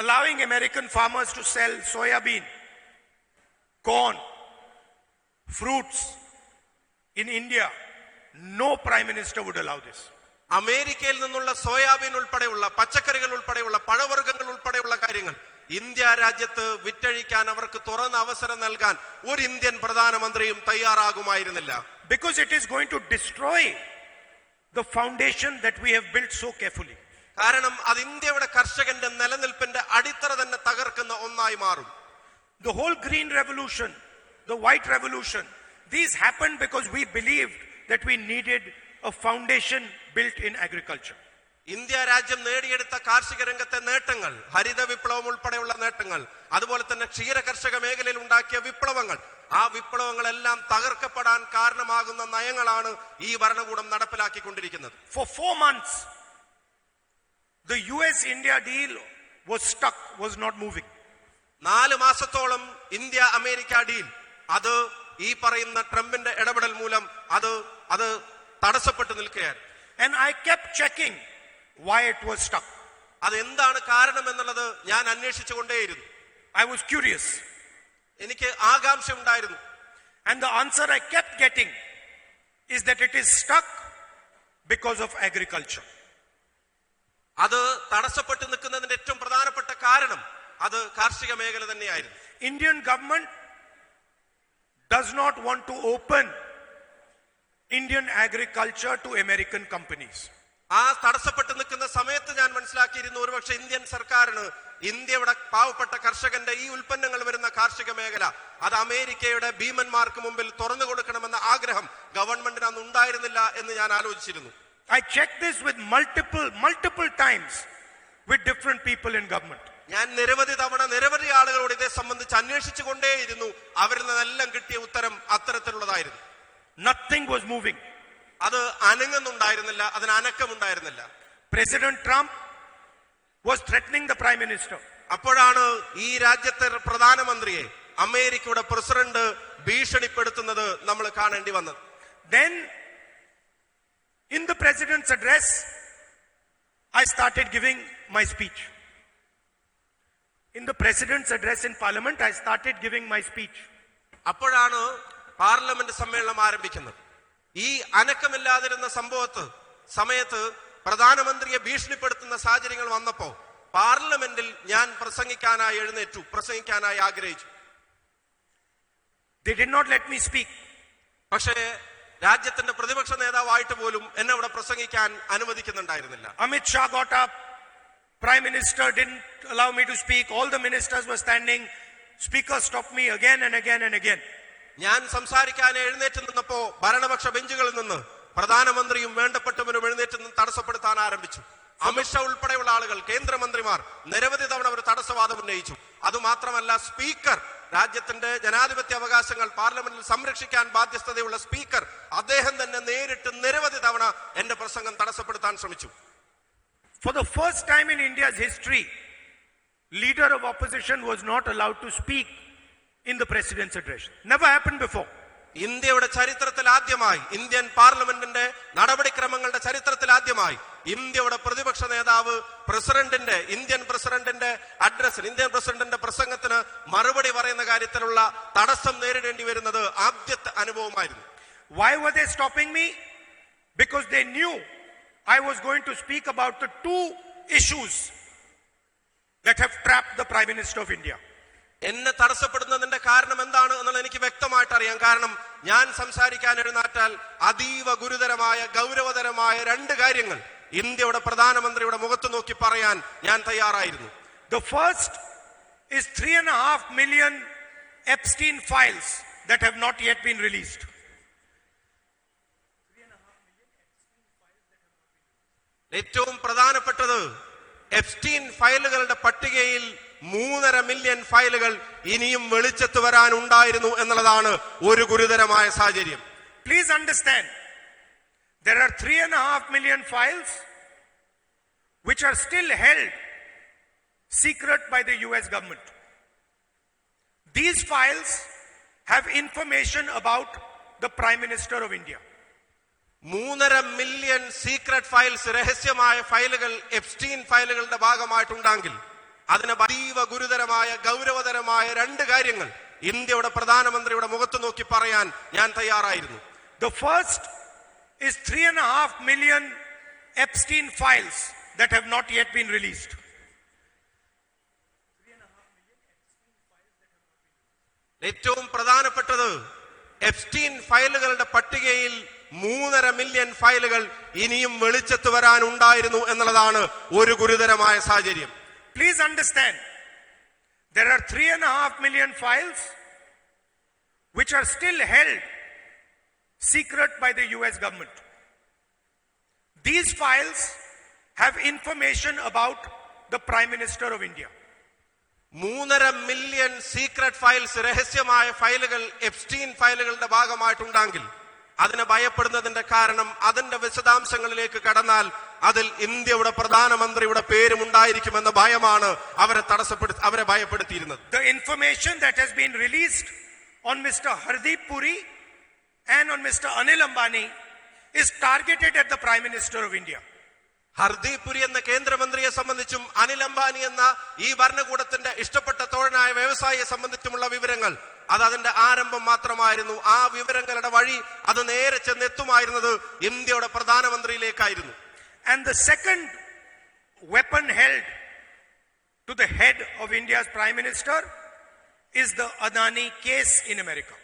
allowing American farmers to sell soya bean, corn, fruits in India, no prime minister would allow this. അമേരിക്കയിൽ നിന്നുള്ള soybean ഉൾപ്പെടെയുള്ള പച്ചക്കറികൾ ഉൾപ്പെടെയുള്ള പഴവർഗ്ഗങ്ങൾ ഉൾപ്പെടെയുള്ള കാര്യങ്ങൾ ഇന്ത്യ രാജ്യത്ത് വിറ്റഴിക്കാൻ അവർക്ക് തുറന്ന അവസരം നൽകാൻ ഒരു ഇന്ത്യൻ പ്രധാനമന്ത്രിയും തയ്യാറാകുമായിരുന്നില്ല. Because it is going to destroy the foundation that we have built so carefully. കാരണം അത് ഇന്ത്യയുടെ കർഷകന്റെ നിലനിൽപ്പിന്റെ അടിത്തറ തന്നെ തകർക്കുന്ന ഒന്നായി മാറും. The whole green revolution, the white revolution, these happened because we believed that we needed a foundation built in agriculture. India രാജ്യം നേടിയെടുത്ത കാർഷിക രംഗത്തെ നേട്ടങ്ങൾ, ഹരിത വിപ്ലവം ഉൾപ്പെടെയുള്ള നേട്ടങ്ങൾ, അതുപോലെ തന്നെ ക്ഷീര കർഷക മേഖലയിൽ ഉണ്ടാക്കിയ വിപ്ലവങ്ങൾ, ആ വിപ്ലവങ്ങളെല്ലാം തകർക്കപ്പെടാൻ കാരണമാകുന്ന നയങ്ങളാണ് ഈ ഭരണകൂടം നടപ്പിലാക്കിക്കൊണ്ടിരിക്കുന്നത്. For 4 months, the US-India deal was stuck, was not moving. 4 മാസത്തോളം ഇന്ത്യ അമേരിക്ക ഡീൽ അത് ഈ പറയുന്ന ട്രംപിന്റെ ഇടപെടൽ മൂലം അത് തടസ്സപ്പെട്ടു നിൽക്കുകയാണ്. And I kept checking why it was stuck. അതെന്താണ് കാരണം എന്നുള്ളത് ഞാൻ അന്വേഷിച്ചുകൊണ്ടേയിരുന്നു. I was curious. എനിക്ക് ആകാംക്ഷ ഉണ്ടായിരുന്നു. And the answer I kept getting is that it is stuck because of agriculture. അത് തടസ്സപ്പെട്ടു നിൽക്കുന്നതിന്റെ ഏറ്റവും പ്രധാനപ്പെട്ട കാരണം അത് കാർഷിക മേഖല തന്നെയായിരുന്നു. Indian government does not want to open Indian agriculture to American companies. ആ തടസ്സപ്പെട്ടു നിൽക്കുന്ന സമയത്ത് ഞാൻ മനസ്സിലാക്കിയിരുന്നു ഒരുപക്ഷെ ഇന്ത്യൻ സർക്കാരിന് ഇന്ത്യയുടെ പാവപ്പെട്ട കർഷകന്റെ ഈ ഉൽപ്പന്നങ്ങൾ വരുന്ന കാർഷിക മേഖല അത് അമേരിക്കയുടെ ഭീമന്മാർക്ക് മുമ്പിൽ തുറന്നു കൊടുക്കണമെന്ന ആഗ്രഹം ഗവൺമെന്റിന് അന്ന് ഉണ്ടായിരുന്നില്ല എന്ന് ഞാൻ ആലോചിച്ചിരുന്നു. I checked this with multiple times with different people in government. ഞാൻ നിരവധി തവണ നിരവധി ആളുകളോട് ഇതേ സംബന്ധിച്ച് അന്വേഷിച്ചു കൊണ്ടേയിരുന്നു. അവരിൽ നിന്നെല്ലാം കിട്ടിയ ഉത്തരം അത്തരത്തിലുള്ളതായിരുന്നു. Nothing was moving. അത് അനങ്ങുന്നുണ്ടായിരുന്നില്ല, അതിന് അനക്കമുണ്ടായിരുന്നില്ല. President Trump was threatening the Prime Minister. അപ്പോഴാണ് ഈ രാജ്യത്തെ പ്രധാനമന്ത്രിയെ അമേരിക്കയുടെ പ്രസിഡന്റ് ഭീഷണിപ്പെടുത്തുന്നത് നമ്മൾ കാണേണ്ടി വന്നത്. Then in the president's address I started giving my speech. In the president's address in parliament I started giving my speech. അപ്പോഴാണ് പാർലമെന്റ് സമ്മേളനം ആരംഭിക്കുന്നത്. ഈ അനക്കമില്ലാതിരുന്ന സമയത്ത് പ്രധാനമന്ത്രിയെ ഭീഷണിപ്പെടുത്തുന്ന സാഹചര്യങ്ങൾ വന്നപ്പോ പാർലമെന്റിൽ ഞാൻ പ്രസംഗിക്കാനായി ആഗ്രഹിച്ചു. They did not let me speak. പക്ഷേ രാജ്യത്തിന്റെ പ്രതിപക്ഷ നേതാവായിട്ട് പോലും എന്നെ അവിടെ പ്രസംഗിക്കാൻ അനുവദിക്കുന്നുണ്ടായിരുന്നില്ല. Amit Shah got up. Prime Minister didn't allow me to speak. All the ministers were standing. Speaker stopped me again and again and again. ഞാൻ സംസാരിക്കാൻ എഴുന്നേറ്റ് നിന്നപ്പോ ഭരണപക്ഷ ബെഞ്ചുകളിൽ നിന്ന് പ്രധാനമന്ത്രിയും വേണ്ടപ്പെട്ടവരും എഴുന്നേറ്റ് നിന്ന് തടസ്സപ്പെടുത്താൻ ആരംഭിച്ചു. അമിത്ഷാ ഉൾപ്പെടെയുള്ള ആളുകൾ, കേന്ദ്രമന്ത്രിമാർ നിരവധി തവണ ഒരു തടസ്സവാദം ഉന്നയിച്ചു. അതുമാത്രമല്ല, സ്പീക്കർ, രാജ്യത്തിന്റെ ജനാധിപത്യ അവകാശങ്ങൾ പാർലമെന്റിൽ സംരക്ഷിക്കാൻ ബാധ്യസ്ഥതയുള്ള സ്പീക്കർ, അദ്ദേഹം തന്നെ നേരിട്ട് നിരവധി തവണ എന്റെ പ്രസംഗം തടസ്സപ്പെടുത്താൻ ശ്രമിച്ചു. For the first time in India's history, leader of opposition was not allowed to speak in the president's address. Never happened before. ഇന്ത്യയുടെ ചരിത്രത്തിൽ ആദ്യമായി, ഇന്ത്യൻ പാർലമെന്റിന്റെ നടപടിക്രമങ്ങളുടെ ചരിത്രത്തിൽ ആദ്യമായി ഇന്ത്യയുടെ പ്രതിപക്ഷ നേതാവ് ഇന്ത്യൻ പ്രസിഡന്റിന്റെ പ്രസംഗത്തിന് മറുപടി പറയുന്ന കാര്യത്തിലുള്ള തടസ്സം നേരിടേണ്ടി വരുന്നത് ആദ്യത്തെ അനുഭവമായിരുന്നു. Why were they stopping me? Because they knew I was going to speak about the 2 issues that have trapped the Prime Minister of India. എന്നെ തടസ്സപ്പെടുന്നതിന്റെ കാരണം എന്താണ് എന്നുള്ളത് എനിക്ക് വ്യക്തമായിട്ട് അറിയാം. കാരണം ഞാൻ സംസാരിക്കാൻ എഴുന്നേറ്റാൽ അതീവ ഗുരുതരമായ ഗൗരവതരമായ 2 കാര്യങ്ങൾ ഇന്ത്യയുടെ പ്രധാനമന്ത്രിയുടെ മുഖത്ത് നോക്കി പറയാൻ ഞാൻ തയ്യാറായിരുന്നു. The first is 3.5 million Epstein files that have not yet been released. ഏറ്റവും പ്രധാനപ്പെട്ടത് എപ്സ്റ്റീൻ ഫയലുകളുടെ പട്ടികയിൽ 3.5 മില്യൺ ഫയലുകൾ ഇനിയും വെളിച്ചത്ത് വരാനുണ്ടായിരുന്നു എന്നുള്ളതാണ് ഒരു ഗുരുതരമായ സാഹചര്യം. Please understand, there are 3.5 million files which are still held secret by the US government. These files have information about the Prime Minister of India. 3.5 million secret files, രഹസ്യമായ ഫയലുകൾ എപ്സ്റ്റീൻ ഫയലുകളുടെ ഭാഗമായിട്ടുണ്ടെങ്കിൽ അതിന് അതീവ ഗുരുതരമായ ഗൗരവതരമായ രണ്ട് കാര്യങ്ങൾ ഇന്ത്യയുടെ പ്രധാനമന്ത്രിയുടെ മുഖത്ത് നോക്കി പറയാൻ ഞാൻ തയ്യാറായിരുന്നു. The first is 3.5 million Epstein files that have not yet been released. ഏറ്റവും പ്രധാനപ്പെട്ടത് എപ്സ്റ്റീൻ ഫയലുകളുടെ പട്ടികയിൽ 3.5 മില്യൺ ഫയലുകൾ ഇനിയും വെളിച്ചത്ത് വരാനുണ്ടായിരുന്നു എന്നുള്ളതാണ് ഒരു ഗുരുതരമായ സാഹചര്യം. Please understand, there are 3.5 million files which are still held secret by the US government. These files have information about the Prime Minister of India. 3.5 million secret files, രഹസ്യമായ ഫയലുകൾ എപ്സ്റ്റീൻ ഫയലുകളുടെ ഭാഗമായിട്ടുണ്ടെങ്കിൽ അതിനെ ഭയപ്പെടുന്നതിന്റെ കാരണം അതിന്റെ വിശദാംശങ്ങളിലേക്ക് കടന്നാൽ അതിൽ ഇന്ത്യയുടെ പ്രധാനമന്ത്രിയുടെ പേരും ഉണ്ടായിരിക്കുമെന്ന ഭയമാണ് അവരെ ഭയപ്പെടുത്തിയിരുന്നത്. The information that has been released on Mr. Hardeep Puri and on Mr. Anil Ambani is targeted at the Prime Minister of India. Hardeep Puri എന്ന കേന്ദ്രമന്ത്രിയെ സംബന്ധിച്ചും അനിൽ അംബാനി എന്ന ഈ ഭരണകൂടത്തിന്റെ ഇഷ്ടപ്പെട്ട തോഴനായ വ്യവസായിയെ സംബന്ധിച്ചുമുള്ള വിവരങ്ങൾ അത് അതിന്റെ ആരംഭം മാത്രമായിരുന്നു. ആ വിവരങ്ങളുടെ വഴി അത് നേരെ ചെന്നെത്തുമായിരുന്നത് ഇന്ത്യയുടെ പ്രധാനമന്ത്രിയിലേക്കായിരുന്നു. And the second weapon held to the head of India's Prime Minister is the Adani case in America.